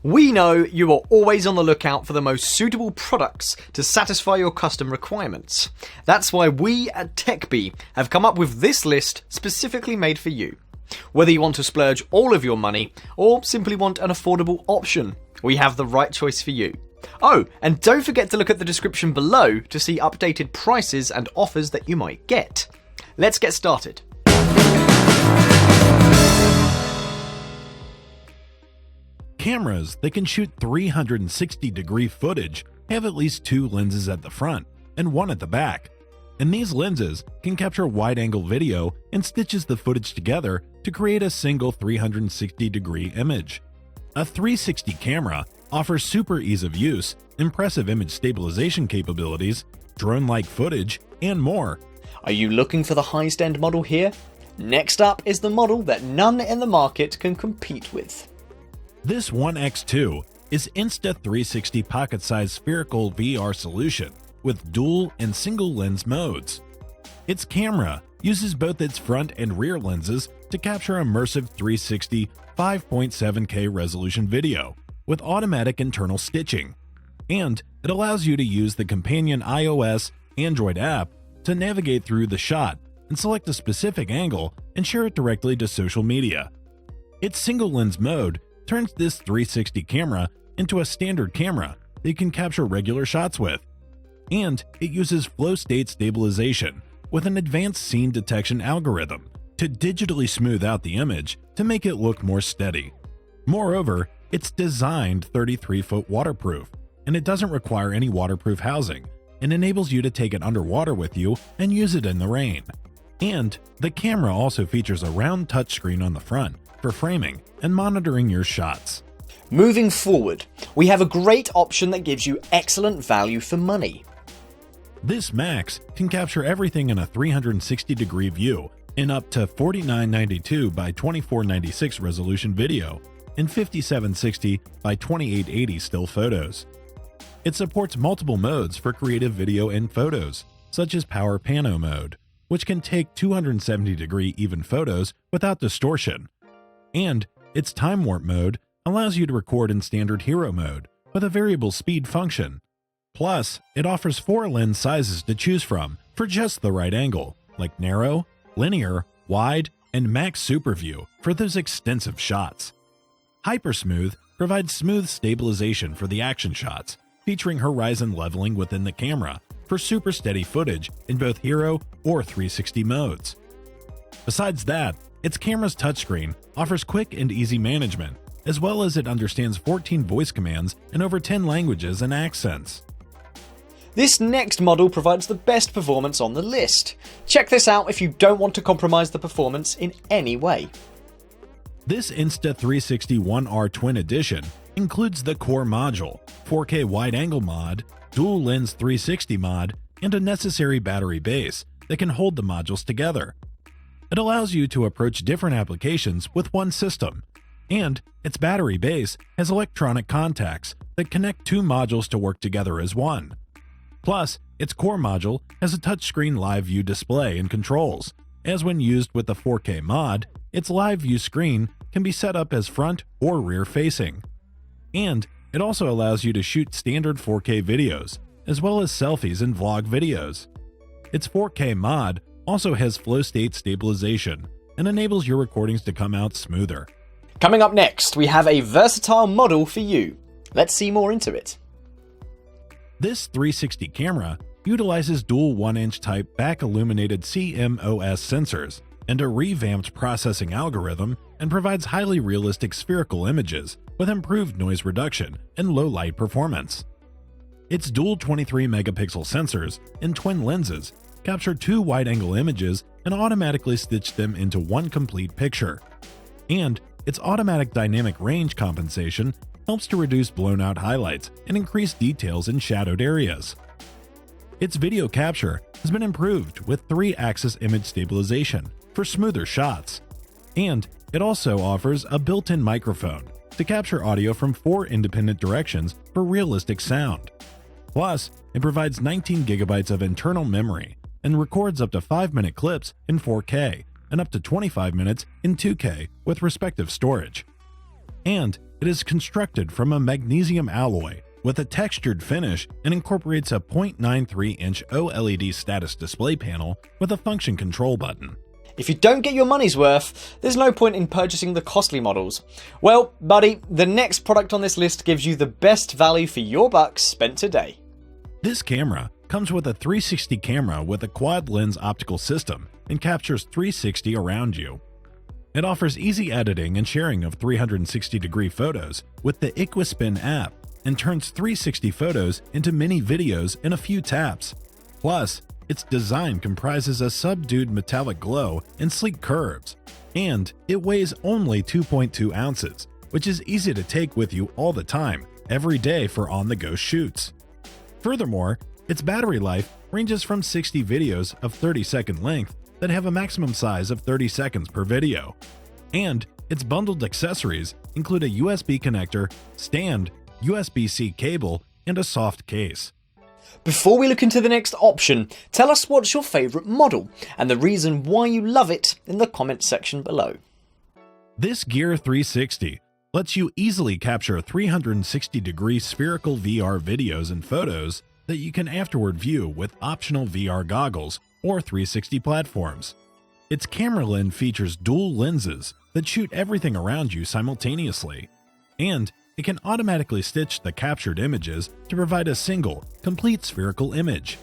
We know you are always on the lookout for the most suitable products to satisfy your custom requirements. That's why we at TechBee have come up with this list specifically made for you. Whether you want to splurge all of your money or simply want an affordable option, we have the right choice for you. Oh, and don't forget to look at the description below to see updated prices and offers that you might get. Let's get started. Cameras that can shoot 360-degree footage have at least 2 lenses at the front and 1 at the back, and these lenses can capture wide-angle video and stitches the footage together to create a single 360-degree image. A 360 camera offers super ease of use, impressive image stabilization capabilities, drone-like footage, and more. Are you looking for the highest-end model here? Next up is the model that none in the market can compete with. This One X2 is Insta360 pocket-sized spherical VR solution with dual and single lens modes. Its camera uses both its front and rear lenses to capture immersive 360 5.7K resolution video with automatic internal stitching, and it allows you to use the companion iOS Android app to navigate through the shot and select a specific angle and share it directly to social media. Its single lens mode turns this 360 camera into a standard camera that you can capture regular shots with, and it uses flow state stabilization with an advanced scene detection algorithm to digitally smooth out the image to make it look more steady. Moreover, it's designed 33-foot waterproof, and it doesn't require any waterproof housing and enables you to take it underwater with you and use it in the rain. And the camera also features a round touchscreen on the front for framing and monitoring your shots. Moving forward, we have a great option that gives you excellent value for money. This Max can capture everything in a 360-degree view in up to 4992 by 2496 resolution video and 5760 by 2880 still photos. It supports multiple modes for creative video and photos, such as Power Pano mode, which can take 270-degree even photos without distortion. And its Time Warp mode allows you to record in standard hero mode with a variable speed function. Plus, it offers 4 lens sizes to choose from for just the right angle, like narrow, linear, wide, and max super view for those extensive shots. Hypersmooth provides smooth stabilization for the action shots, featuring horizon leveling within the camera for super steady footage in both hero or 360 modes. Besides that, its camera's touchscreen offers quick and easy management, as well as it understands 14 voice commands in over 10 languages and accents. This next model provides the best performance on the list. Check this out if you don't want to compromise the performance in any way. This Insta360 One R Twin Edition includes the core module, 4K wide-angle mod, dual lens 360 mod, and a necessary battery base that can hold the modules together. It allows you to approach different applications with one system, and its battery base has electronic contacts that connect 2 modules to work together as one. Plus, its core module has a touchscreen live view display and controls, as when used with the 4K mod, its live view screen can be set up as front or rear facing. And it also allows you to shoot standard 4K videos, as well as selfies and vlog videos. Its 4K mod also has flow state stabilization and enables your recordings to come out smoother. Coming up next, we have a versatile model for you. Let's see more into it. This 360 camera utilizes dual 1-inch type back illuminated CMOS sensors and a revamped processing algorithm, and provides highly realistic spherical images with improved noise reduction and low light performance. Its dual 23 megapixel sensors and twin lenses capture 2 wide-angle images and automatically stitch them into one complete picture. And its automatic dynamic range compensation helps to reduce blown-out highlights and increase details in shadowed areas. Its video capture has been improved with 3-axis image stabilization for smoother shots, and it also offers a built-in microphone to capture audio from 4 independent directions for realistic sound. Plus, it provides 19 gigabytes of internal memory and records up to 5-minute clips in 4K and up to 25 minutes in 2K with respective storage. And It is constructed from a magnesium alloy with a textured finish and incorporates a 0.93-inch OLED status display panel with a function control button. If you don't get your money's worth, there's no point in purchasing the costly models. Well, buddy, the next product on this list gives you the best value for your bucks spent today. This camera comes with a 360 camera with a quad lens optical system and captures 360 around you. It offers easy editing and sharing of 360-degree photos with the Iqui app and turns 360 photos into mini videos in a few taps. Plus, its design comprises a subdued metallic glow and sleek curves, and it weighs only 2.2 ounces, which is easy to take with you all the time, every day for on-the-go shoots. Furthermore, its battery life ranges from 60 videos of 30-second length that have a maximum size of 30 seconds per video. And its bundled accessories include a USB connector, stand, USB-C cable, and a soft case. Before we look into the next option, tell us what's your favourite model and the reason why you love it in the comments section below. This Gear 360 lets you easily capture 360-degree spherical VR videos and photos that you can afterward view with optional VR goggles or 360 platforms. Its camera lens features dual lenses that shoot everything around you simultaneously, and it can automatically stitch the captured images to provide a single, complete spherical image.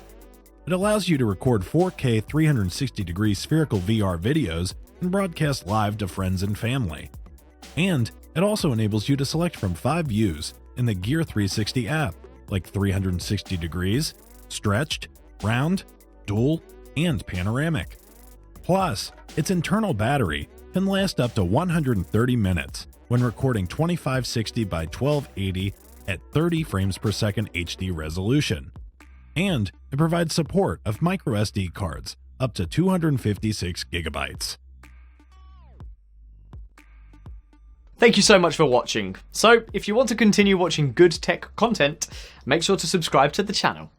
It allows you to record 4K 360-degree spherical VR videos and broadcast live to friends and family. And it also enables you to select from 5 views in the Gear 360 app, like 360 degrees, stretched, round, dual, and panoramic. Plus, its internal battery can last up to 130 minutes when recording 2560 by 1280 at 30 frames per second HD resolution. And it provides support of microSD cards up to 256 gigabytes. Thank you so much for watching. So, if you want to continue watching good tech content, make sure to subscribe to the channel.